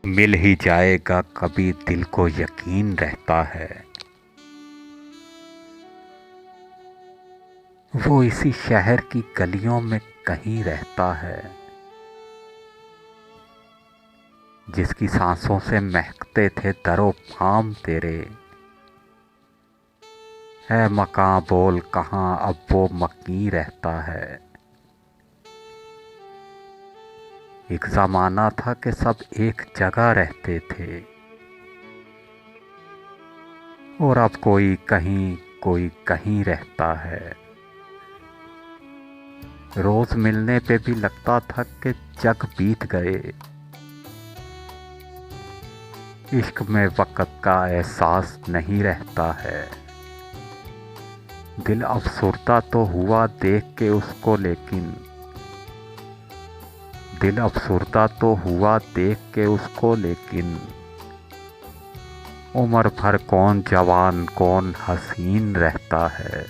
मिल ही जाएगा कभी दिल को यकीन रहता है। वो इसी शहर की गलियों में कहीं रहता है, जिसकी सांसों से महकते थे दरो फाम तेरे। है मकां बोल कहाँ अब वो मकीं रहता है। एक ज़माना था कि सब एक जगह रहते थे, और अब कोई कहीं रहता है। रोज मिलने पे भी लगता था कि जग बीत गए। इश्क में वक़्त का एहसास नहीं रहता है। दिल अफसरदा तो हुआ देख के उसको, लेकिन दिल अफसरदा तो हुआ देख के उसको, लेकिन उम्र भर कौन जवान कौन हसीन रहता है।